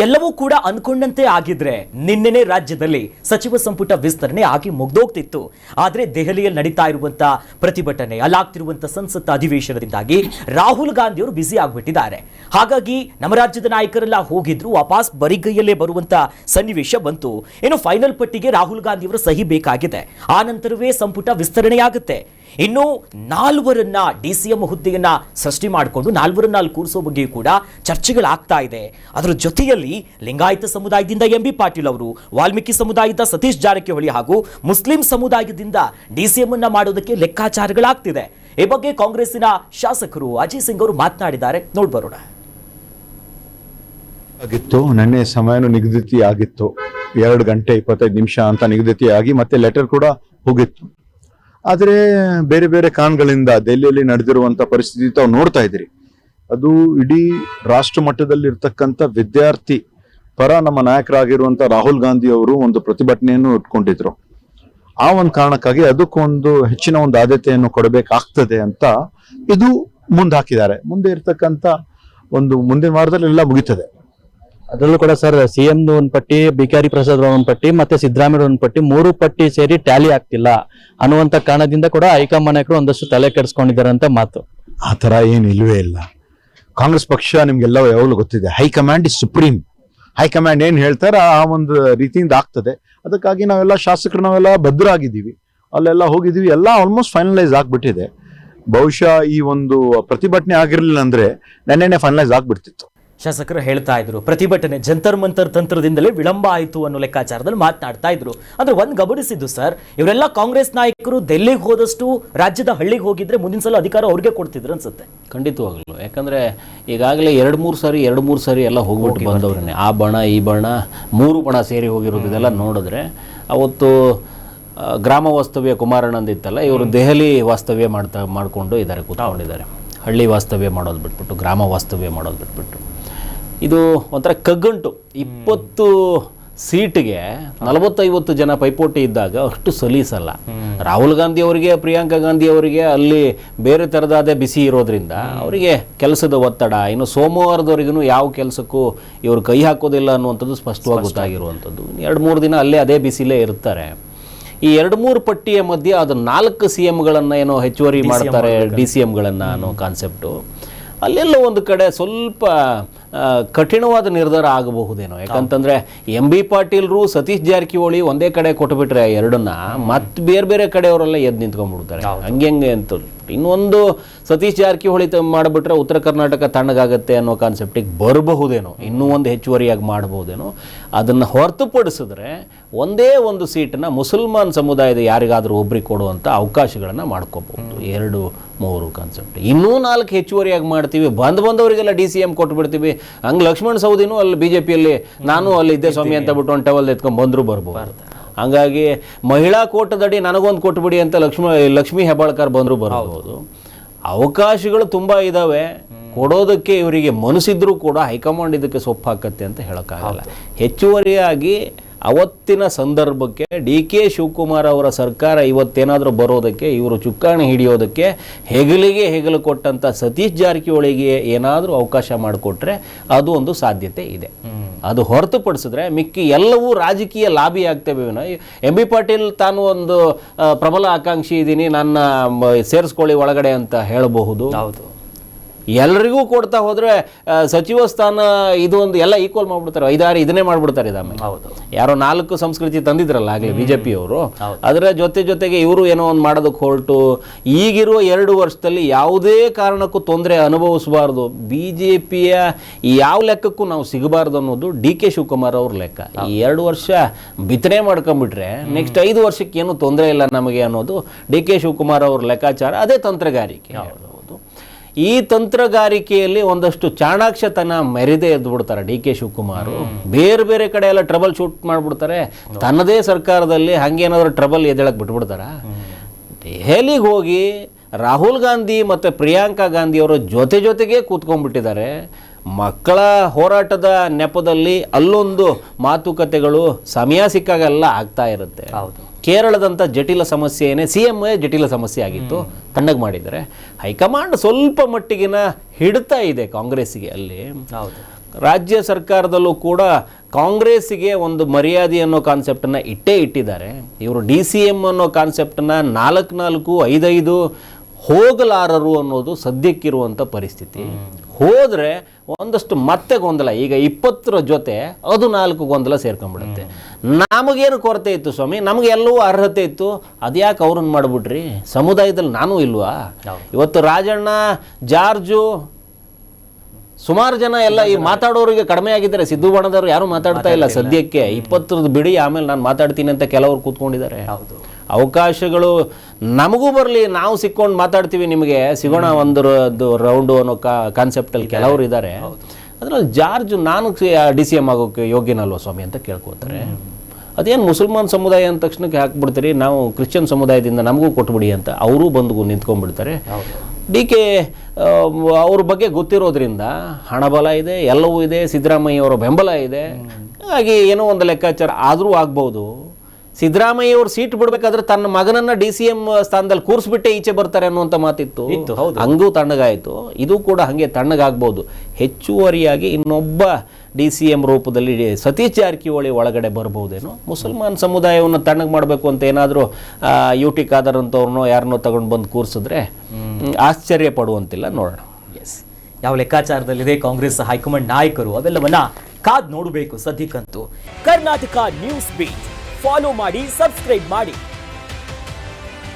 ಎಲ್ಲವೂ ಕೂಡ ಅನ್ಕೊಂಡಂತೆ ಆಗಿದ್ರೆ ನಿನ್ನೆನೇ ರಾಜ್ಯದಲ್ಲಿ ಸಚಿವ ಸಂಪುಟ ವಿಸ್ತರಣೆ ಆಗಿ ಮುಗ್ದೋಗ್ತಿತ್ತು. ಆದರೆ ದೆಹಲಿಯಲ್ಲಿ ನಡೀತಾ ಇರುವಂತಹ ಪ್ರತಿಭಟನೆ, ಅಲ್ಲಾಗ್ತಿರುವಂತಹ ಸಂಸತ್ ಅಧಿವೇಶನದಿಂದಾಗಿ ರಾಹುಲ್ ಗಾಂಧಿ ಅವರು ಬ್ಯುಸಿ ಆಗ್ಬಿಟ್ಟಿದ್ದಾರೆ. ಹಾಗಾಗಿ ನಮ್ಮ ರಾಜ್ಯದ ನಾಯಕರೆಲ್ಲ ಹೋಗಿದ್ರು, ವಾಪಸ್ ಬರಿಗೈಯಲ್ಲೇ ಬರುವಂತ ಸನ್ನಿವೇಶ ಬಂತು. ಇನ್ನು ಫೈನಲ್ ಪಟ್ಟಿಗೆ ರಾಹುಲ್ ಗಾಂಧಿ ಅವರ ಸಹಿ ಬೇಕಾಗಿದೆ. ಆ ನಂತರವೇ ಸಂಪುಟ ವಿಸ್ತರಣೆಯಾಗುತ್ತೆ. ಇನ್ನು 4 ಡಿಸಿಎಂ ಹುದ್ದೆಯನ್ನ ಸೃಷ್ಟಿ ಮಾಡಿಕೊಂಡು 4 ಕೂರಿಸೋ ಬಗ್ಗೆಯೂ ಕೂಡ ಚರ್ಚೆಗಳಾಗ್ತಾ ಇದೆ. ಅದರ ಜೊತೆಯಲ್ಲಿ ಲಿಂಗಾಯತ ಸಮುದಾಯದಿಂದ ಎಂಬಿ ಪಾಟೀಲ್ ಅವರು, ವಾಲ್ಮೀಕಿ ಸಮುದಾಯದ ಸತೀಶ್ ಜಾರಕಿಹೊಳಿ ಹಾಗೂ ಮುಸ್ಲಿಂ ಸಮುದಾಯದಿಂದ ಡಿಸಿಎಂ ಅನ್ನ ಮಾಡೋದಕ್ಕೆ ಲೆಕ್ಕಾಚಾರಗಳಾಗ್ತಿದೆ. ಈ ಬಗ್ಗೆ ಕಾಂಗ್ರೆಸ್ಸಿನ ಶಾಸಕರು ಅಜಯ್ ಸಿಂಗ್ ಅವರು ಮಾತನಾಡಿದ್ದಾರೆ. ನೋಡ್ಬರೋಣ. ಆಗಿತ್ತು ನಿನ್ನೆ ಸಮಯನೂ ನಿಗದಿತಿ ಆಗಿತ್ತು, 2 ಗಂಟೆ 25 ನಿಮಿಷ ಅಂತ ನಿಗದಿತಿ ಆಗಿ ಮತ್ತೆ ಲೆಟರ್ ಕೂಡ ಹೋಗಿತ್ತು. ಆದರೆ ಬೇರೆ ಬೇರೆ ಕಾರಣಗಳಿಂದ ದೆಹಲಿಯಲ್ಲಿ ನಡೆದಿರುವಂತ ಪರಿಸ್ಥಿತಿ ತಾವು ನೋಡ್ತಾ ಇದ್ದೀರಿ. ಅದು ಇಡೀ ರಾಷ್ಟ್ರ ಮಟ್ಟದಲ್ಲಿ ಇರ್ತಕ್ಕಂಥ ವಿದ್ಯಾರ್ಥಿ ಪರ ನಮ್ಮ ನಾಯಕರಾಗಿರುವಂತ ರಾಹುಲ್ ಗಾಂಧಿ ಅವರು ಒಂದು ಪ್ರತಿಭಟನೆಯನ್ನು ಇಟ್ಕೊಂಡಿದ್ರು. ಆ ಒಂದು ಕಾರಣಕ್ಕಾಗಿ ಅದಕ್ಕೊಂದು ಹೆಚ್ಚಿನ ಒಂದು ಆದ್ಯತೆಯನ್ನು ಕೊಡಬೇಕಾಗ್ತದೆ ಅಂತ ಇದು ಮುಂದಾಕಿದ್ದಾರೆ. ಮುಂದೆ ಇರ್ತಕ್ಕಂಥ ಒಂದು ಮುಂದಿನ ವಾರದಲ್ಲಿ ಎಲ್ಲ ಮುಗಿತದೆ. ಅದರಲ್ಲೂ ಕೂಡ ಸರ್, ಸಿಎಂ ಒಂದು ಪಟ್ಟಿ, ಬಿಕಾರಿ ಪ್ರಸಾದ್ ಒಂದು ಪಟ್ಟಿ, ಮತ್ತೆ ಸಿದ್ದರಾಮಯ್ಯ ಒಂದು ಪಟ್ಟಿ, 3 ಪಟ್ಟಿ ಸೇರಿ ಟ್ಯಾಲಿ ಆಗ್ತಿಲ್ಲ ಅನ್ನುವಂತ ಕಾರಣದಿಂದ ಕೂಡ ಹೈಕಮಾಂಡ್ ನಾಯಕರು ಒಂದಷ್ಟು ತಲೆ ಕೆಡಿಸ್ಕೊಂಡಿದ್ದಾರೆ ಅಂತ ಮಾತು. ಆ ತರ ಏನು ಇಲ್ವೇ ಇಲ್ಲ. ಕಾಂಗ್ರೆಸ್ ಪಕ್ಷ ನಿಮ್ಗೆಲ್ಲ ಯಾವಾಗಲೂ ಗೊತ್ತಿದೆ, ಹೈಕಮಾಂಡ್ ಇಸ್ ಸುಪ್ರೀಂ. ಹೈಕಮಾಂಡ್ ಏನ್ ಹೇಳ್ತಾರ ಆ ಒಂದು ರೀತಿಯಿಂದ ಆಗ್ತದೆ. ಅದಕ್ಕಾಗಿ ನಾವೆಲ್ಲ ಶಾಸಕರು ನಾವೆಲ್ಲ ಭದ್ರಾಗಿದ್ದೀವಿ, ಅಲ್ಲೆಲ್ಲ ಹೋಗಿದ್ದೀವಿ, ಎಲ್ಲ ಆಲ್ಮೋಸ್ಟ್ ಫೈನಲೈಸ್ ಆಗ್ಬಿಟ್ಟಿದೆ. ಬಹುಶಃ ಈ ಒಂದು ಪ್ರತಿಭಟನೆ ಆಗಿರ್ಲಿಲ್ಲ ಅಂದ್ರೆ ನೆನ್ನೆನೆ ಫೈನಲೈಸ್ ಆಗ್ಬಿಡ್ತಿತ್ತು. ಶಾಸಕರು ಹೇಳ್ತಾ ಇದ್ರು, ಪ್ರತಿಭಟನೆ ಜಂತರ್ ಮಂತರ್ ತಂತ್ರದಿಂದಲೇ ವಿಳಂಬ ಆಯಿತು ಅನ್ನೋ ಲೆಕ್ಕಾಚಾರದಲ್ಲಿ ಮಾತನಾಡ್ತಾ ಇದ್ರು. ಅಂದ್ರೆ ಒಂದ್ ಗಮನಿಸಿದ್ದು ಸರ್, ಇವರೆಲ್ಲ ಕಾಂಗ್ರೆಸ್ ನಾಯಕರು ಡೆಲ್ಲಿಗೆ ಹೋದಷ್ಟು ರಾಜ್ಯದ ಹಳ್ಳಿಗೆ ಹೋಗಿದ್ರೆ ಮುಂದಿನ ಸಲ ಅಧಿಕಾರ ಅವ್ರಿಗೆ ಕೊಡ್ತಿದ್ರು ಅನ್ಸುತ್ತೆ. ಖಂಡಿತವಾಗ್ಲು. ಯಾಕಂದ್ರೆ ಈಗಾಗಲೇ 2-3 ಸಾರಿ ಎಲ್ಲ ಹೋಗ್ಬಿಟ್ಟು ಬಂದವ್ರನ್ನೇ. ಆ ಬಣ ಈ ಬಣ 3 ಬಣ ಸೇರಿ ಹೋಗಿರೋದು ಇದೆಲ್ಲ ನೋಡಿದ್ರೆ, ಅವತ್ತು ಗ್ರಾಮ ವಾಸ್ತವ್ಯ ಕುಮಾರಾನಂದ್ ಇತ್ತಲ್ಲ, ಇವರು ದೆಹಲಿ ವಾಸ್ತವ್ಯ ಮಾಡ್ಕೊಂಡು ಇದ್ದಾರೆ, ಕೂತ್ಕೊಂಡಿದ್ದಾರೆ. ಹಳ್ಳಿ ವಾಸ್ತವ್ಯ ಮಾಡೋದು ಬಿಟ್ಬಿಟ್ಟು ಗ್ರಾಮ ವಾಸ್ತವ್ಯ ಮಾಡೋದು ಬಿಟ್ಬಿಟ್ಟು ಇದು ಒಂಥರ ಕಗ್ಗಂಟು. 20 ಸೀಟ್ಗೆ 40-50 ಜನ ಪೈಪೋಟಿ ಇದ್ದಾಗ ಅಷ್ಟು ಸಲೀಸಲ್ಲ. ರಾಹುಲ್ ಗಾಂಧಿ ಅವರಿಗೆ, ಪ್ರಿಯಾಂಕಾ ಗಾಂಧಿ ಅವರಿಗೆ ಅಲ್ಲಿ ಬೇರೆ ಥರದಾದ ಬಿಸಿ ಇರೋದ್ರಿಂದ ಅವರಿಗೆ ಕೆಲಸದ ಒತ್ತಡ, ಇನ್ನು ಸೋಮವಾರದವರೆಗೂ ಯಾವ ಕೆಲಸಕ್ಕೂ ಇವರು ಕೈ ಹಾಕೋದಿಲ್ಲ ಅನ್ನುವಂಥದ್ದು ಸ್ಪಷ್ಟವಾಗಿ ಗೊತ್ತಾಗಿರುವಂಥದ್ದು. 2-3 ದಿನ ಅಲ್ಲೇ ಅದೇ ಬಿಸಿಲೇ ಇರ್ತಾರೆ. ಈ 2-3 ಪಟ್ಟಿಯ ಮಧ್ಯೆ ಅದು 4 CM-ಗಳನ್ನು ಏನೋ ಹೆಚ್ಚುವರಿ ಮಾಡ್ತಾರೆ, DCM-ಗಳನ್ನು ಅನ್ನೋ ಕಾನ್ಸೆಪ್ಟು ಅಲ್ಲೆಲ್ಲ ಒಂದು ಕಡೆ ಸ್ವಲ್ಪ ಕಠಿಣವಾದ ನಿರ್ಧಾರ ಆಗಬಹುದೇನೋ. ಯಾಕಂತಂದರೆ MB ಪಾಟೀಲ್ರು, ಸತೀಶ್ ಜಾರಕಿಹೊಳಿ ಒಂದೇ ಕಡೆ ಕೊಟ್ಟುಬಿಟ್ರೆ 2ನ್ನ, ಮತ್ತೆ ಬೇರೆ ಬೇರೆ ಕಡೆಯವರೆಲ್ಲ ಎದ್ದು ನಿಂತ್ಕೊಂಡ್ಬಿಡ್ತಾರೆ. ಹಂಗೆ ಅಂತ ಇನ್ನೊಂದು ಸತೀಶ್ ಜಾರಕಿಹೊಳಿ ಮಾಡಿಬಿಟ್ರೆ ಉತ್ತರ ಕರ್ನಾಟಕ ತಣ್ಣಗಾಗತ್ತೆ ಅನ್ನೋ ಕಾನ್ಸೆಪ್ಟಿಗೆ ಬರಬಹುದೇನೋ, ಇನ್ನೂ ಒಂದು ಹೆಚ್ಚುವರಿಯಾಗಿ ಮಾಡಬಹುದೇನೋ. ಅದನ್ನು ಹೊರತುಪಡಿಸಿದ್ರೆ ಒಂದೇ ಒಂದು ಸೀಟನ್ನ ಮುಸಲ್ಮಾನ್ ಸಮುದಾಯದ ಯಾರಿಗಾದರೂ ಒಬ್ರಿಗೆ ಕೊಡುವಂಥ ಅವಕಾಶಗಳನ್ನು ಮಾಡ್ಕೋಬಹುದು. 2-3 ಕಾನ್ಸೆಪ್ಟ್. ಇನ್ನೂ 4 ಹೆಚ್ಚುವರಿಯಾಗಿ ಮಾಡ್ತೀವಿ, ಬಂದವರಿಗೆಲ್ಲ DCM ಕೊಟ್ಬಿಡ್ತೀವಿ. ಹಂಗೆ ಲಕ್ಷ್ಮಣ್ ಸವದಿನೂ ಅಲ್ಲಿ BJPಯಲ್ಲಿ ನಾನು ಅಲ್ಲಿ ಇದ್ದೆ ಸ್ವಾಮಿ ಅಂತ ಬಿಟ್ಟು ಒಂದು ಟವಲ್ ಎತ್ಕೊಂಡು ಬಂದರೂ ಬರ್ಬೋದು. ಹಂಗಾಗಿ ಮಹಿಳಾ ಕೋಟದಡಿ ನನಗೊಂದು ಕೊಟ್ಬಿಡಿ ಅಂತ ಲಕ್ಷ್ಮೀ ಹೆಬ್ಬಾಳ್ಕರ್ ಬಂದರೂ ಬರ್ಬೋದು. ಅವಕಾಶಗಳು ತುಂಬ ಇದ್ದಾವೆ. ಕೊಡೋದಕ್ಕೆ ಇವರಿಗೆ ಮನಸ್ಸಿದ್ರೂ ಕೂಡ ಹೈಕಮಾಂಡ್ ಇದಕ್ಕೆ ಸೊಪ್ಪು ಹಾಕತ್ತೆ ಅಂತ ಹೇಳೋಕ್ಕಾಗಲ್ಲ. ಹೆಚ್ಚುವರಿಯಾಗಿ ಅವತ್ತಿನ ಸಂದರ್ಭಕ್ಕೆ DK ಶಿವಕುಮಾರ್ ಅವರ ಸರ್ಕಾರ ಇವತ್ತೇನಾದರೂ ಬರೋದಕ್ಕೆ, ಇವರು ಚುಕ್ಕಾಣಿ ಹಿಡಿಯೋದಕ್ಕೆ ಹೆಗಲಿಗೆ ಹೆಗಲು ಕೊಟ್ಟಂಥ ಸತೀಶ್ ಜಾರಕಿಹೊಳಿಗೆ ಏನಾದರೂ ಅವಕಾಶ ಮಾಡಿಕೊಟ್ರೆ ಅದು ಒಂದು ಸಾಧ್ಯತೆ ಇದೆ. ಅದು ಹೊರತುಪಡಿಸಿದ್ರೆ ಮಿಕ್ಕಿ ಎಲ್ಲವೂ ರಾಜಕೀಯ ಲಾಬಿ ಆಗ್ತೇವೆ. MB ಪಾಟೀಲ್ ತಾನು ಒಂದು ಪ್ರಬಲ ಆಕಾಂಕ್ಷಿ ಇದ್ದೀನಿ, ನನ್ನ ಸೇರಿಸ್ಕೊಳ್ಳಿ ಒಳಗಡೆ ಅಂತ ಹೇಳಬಹುದು. ಹೌದು, ಎಲ್ಲರಿಗೂ ಕೊಡ್ತಾ ಹೋದ್ರೆ ಸಚಿವ ಸ್ಥಾನ ಇದು ಒಂದು ಎಲ್ಲ ಈಕ್ವಲ್ ಮಾಡ್ಬಿಡ್ತಾರೆ. 5-6 ಇದನ್ನೇ ಮಾಡ್ಬಿಡ್ತಾರೆ. ಇದಾಮೇಲೆ ಯಾರೋ 4 ಸಂಸ್ಕೃತಿ ತಂದಿದ್ರಲ್ಲ ಆಗಲಿ BJPಯವರು, ಅದರ ಜೊತೆಗೆ ಇವರು ಏನೋ ಒಂದು ಮಾಡೋದಕ್ಕೆ ಹೊರಟು ಈಗಿರುವ 2 ವರ್ಷದಲ್ಲಿ ಯಾವುದೇ ಕಾರಣಕ್ಕೂ ತೊಂದರೆ ಅನುಭವಿಸಬಾರ್ದು, BJPಯ ಯಾವ ಲೆಕ್ಕಕ್ಕೂ ನಾವು ಸಿಗಬಾರ್ದು ಅನ್ನೋದು DK ಶಿವಕುಮಾರ್ ಅವ್ರ ಲೆಕ್ಕ. ಈ 2 ವರ್ಷ ಬಿತ್ತನೆ ಮಾಡ್ಕೊಂಡ್ಬಿಟ್ರೆ ನೆಕ್ಸ್ಟ್ 5 ವರ್ಷಕ್ಕೆ ಏನು ತೊಂದರೆ ಇಲ್ಲ ನಮಗೆ ಅನ್ನೋದು DK ಶಿವಕುಮಾರ್ ಅವ್ರ ಲೆಕ್ಕಾಚಾರ. ಅದೇ ತಂತ್ರಗಾರಿಕೆ. ಈ ತಂತ್ರಗಾರಿಕೆಯಲ್ಲಿ ಒಂದಷ್ಟು ಚಾಣಾಕ್ಷತನ ಮೆರೆದೇ ಎದ್ದು ಬಿಡ್ತಾರೆ DK ಶಿವಕುಮಾರ್. ಬೇರೆ ಬೇರೆ ಕಡೆ ಎಲ್ಲ ಟ್ರಬಲ್ ಶೂಟ್ ಮಾಡಿಬಿಡ್ತಾರೆ. ತನ್ನದೇ ಸರ್ಕಾರದಲ್ಲಿ ಹಂಗೇನಾದ್ರೂ ಟ್ರಬಲ್ ಎದ್ದೇಳಕ್ಕೆ ಬಿಟ್ಬಿಡ್ತಾರ. ದೆಹಲಿಗೆ ಹೋಗಿ ರಾಹುಲ್ ಗಾಂಧಿ ಮತ್ತು ಪ್ರಿಯಾಂಕಾ ಗಾಂಧಿ ಅವರು ಜೊತೆಗೆ ಕೂತ್ಕೊಂಡ್ಬಿಟ್ಟಿದ್ದಾರೆ. ಮಕ್ಕಳ ಹೋರಾಟದ ನೆಪದಲ್ಲಿ ಅಲ್ಲೊಂದು ಮಾತುಕತೆಗಳು ಸಮಯ ಸಿಕ್ಕಾಗೆಲ್ಲ ಆಗ್ತಾ ಇರುತ್ತೆ. ಕೇರಳದಂಥ ಜಟಿಲ ಸಮಸ್ಯೆಯೇ CM ಜಟಿಲ ಸಮಸ್ಯೆ ಆಗಿತ್ತು, ತಣ್ಣಗೆ ಮಾಡಿದ್ದಾರೆ. ಹೈಕಮಾಂಡ್ ಸ್ವಲ್ಪ ಮಟ್ಟಿಗಿನ ಹಿಡ್ತಾ ಇದೆ ಕಾಂಗ್ರೆಸ್ಸಿಗೆ ಅಲ್ಲಿ. ರಾಜ್ಯ ಸರ್ಕಾರದಲ್ಲೂ ಕೂಡ ಕಾಂಗ್ರೆಸ್ಸಿಗೆ ಒಂದು ಮರ್ಯಾದೆ ಅನ್ನೋ ಕಾನ್ಸೆಪ್ಟನ್ನು ಇಟ್ಟಿದ್ದಾರೆ. ಇವರು DCM ಅನ್ನೋ ಕಾನ್ಸೆಪ್ಟನ್ನು 4-4, 5-5 ಹೋಗಲಾರರು ಅನ್ನೋದು ಸದ್ಯಕ್ಕಿರುವಂಥ ಪರಿಸ್ಥಿತಿ. ಹೋದರೆ ಒಂದಷ್ಟು ಮತ್ತೆ ಗೊಂದಲ, ಈಗ 20 ಜೊತೆ ಅದು 4 ಗೊಂದಲ ಸೇರ್ಕೊಂಡ್ಬಿಡುತ್ತೆ. ನಮಗೇನು ಕೊರತೆ ಇತ್ತು ಸ್ವಾಮಿ, ನಮಗೆ ಎಲ್ಲವೂ ಅರ್ಹತೆ ಇತ್ತು, ಅದ್ಯಾಕೆ ಅವ್ರನ್ನ ಮಾಡಿಬಿಟ್ರಿ? ಸಮುದಾಯದಲ್ಲಿ ನಾನು ಇಲ್ವಾ? ಇವತ್ತು ರಾಜಣ್ಣ, ಜಾರ್ಜು, ಸುಮಾರು ಜನ ಎಲ್ಲ ಈ ಮಾತಾಡೋರಿಗೆ ಕಡಿಮೆ ಆಗಿದ್ದಾರೆ. ಸಿದ್ದು ಬಣದವ್ರು ಯಾರು ಮಾತಾಡ್ತಾ ಇಲ್ಲ ಸದ್ಯಕ್ಕೆ. 20 ಬಿಡಿ, ಆಮೇಲೆ ನಾನು ಮಾತಾಡ್ತೀನಿ ಅಂತ ಕೆಲವರು ಕೂತ್ಕೊಂಡಿದ್ದಾರೆ. ಅವಕಾಶಗಳು ನಮಗೂ ಬರಲಿ, ನಾವು ಸಿಕ್ಕೊಂಡು ಮಾತಾಡ್ತೀವಿ, ನಿಮಗೆ ಸಿಗೋಣ ಒಂದು ರೌಂಡು ಅನ್ನೋ ಕಾನ್ಸೆಪ್ಟಲ್ಲಿ ಕೆಲವರು ಇದ್ದಾರೆ. ಅದರಲ್ಲಿ ಜಾರ್ಜ್ ನಾನು DCM ಆಗೋಕ್ಕೆ ಯೋಗ್ಯನಲ್ವ ಸ್ವಾಮಿ ಅಂತ ಕೇಳ್ಕೊತಾರೆ. ಅದೇನು ಮುಸಲ್ಮಾನ್ ಸಮುದಾಯ ಅಂದ ತಕ್ಷಣಕ್ಕೆ ಹಾಕ್ಬಿಡ್ತೀರಿ, ನಾವು ಕ್ರಿಶ್ಚಿಯನ್ ಸಮುದಾಯದಿಂದ ನಮಗೂ ಕೊಟ್ಬಿಡಿ ಅಂತ ಅವರು ಬಂದು ನಿಂತ್ಕೊಂಡ್ಬಿಡ್ತಾರೆ. DK ಅವ್ರ ಬಗ್ಗೆ ಗೊತ್ತಿರೋದ್ರಿಂದ ಹಣಬಲ ಇದೆ, ಎಲ್ಲವೂ ಇದೆ, ಸಿದ್ದರಾಮಯ್ಯವರ ಬೆಂಬಲ ಇದೆ. ಹಾಗಾಗಿ ಏನೋ ಒಂದು ಲೆಕ್ಕಾಚಾರ ಆದರೂ ಆಗ್ಬೋದು. ಸಿದ್ದರಾಮಯ್ಯವ್ರು ಸೀಟ್ ಬಿಡಬೇಕಾದ್ರೆ ತನ್ನ ಮಗನನ್ನ DCM ಸ್ಥಾನದಲ್ಲಿ ಕೂರಿಸ್ಬಿಟ್ಟೆ ಈಚೆ ಬರ್ತಾರೆ ಅನ್ನುವಂಥ ಮಾತಿತ್ತು. ಹಂಗೂ ತಣ್ಣಗಾಯಿತು. ಇದು ಕೂಡ ಹಾಗೆ ತಣ್ಣಗಾಗ್ಬೋದು. ಹೆಚ್ಚುವರಿಯಾಗಿ ಇನ್ನೊಬ್ಬ DCM ರೂಪದಲ್ಲಿ ಸತೀಶ್ ಜಾರಕಿಹೊಳಿ ಒಳಗಡೆ ಬರ್ಬೋದೇನೋ. ಮುಸಲ್ಮಾನ್ ಸಮುದಾಯವನ್ನು ತಣ್ಣಗೆ ಮಾಡಬೇಕು ಅಂತ ಏನಾದರೂ UT ಖಾದರ್ ಅಂತವ್ರನ್ನೋ ಯಾರನ್ನೋ ತಗೊಂಡು ಬಂದು ಕೂರಿಸಿದ್ರೆ ಆಶ್ಚರ್ಯ ಪಡುವಂತಿಲ್ಲ. ನೋಡೋಣ. ಎಸ್, ಯಾವ ಲೆಕ್ಕಾಚಾರದಲ್ಲಿದೆ ಕಾಂಗ್ರೆಸ್ ಹೈಕಮಾಂಡ್ ನಾಯಕರು ಅವೆಲ್ಲವನ್ನ ಕಾದ್ ನೋಡಬೇಕು. ಸದ್ಯಕ್ಕಂತೂ ಕರ್ನಾಟಕ ನ್ಯೂಸ್ ಬೀಟ್ ಫಾಲೋ ಮಾಡಿ, ಸಬ್ಸ್ಕ್ರೈಬ್ ಮಾಡಿ.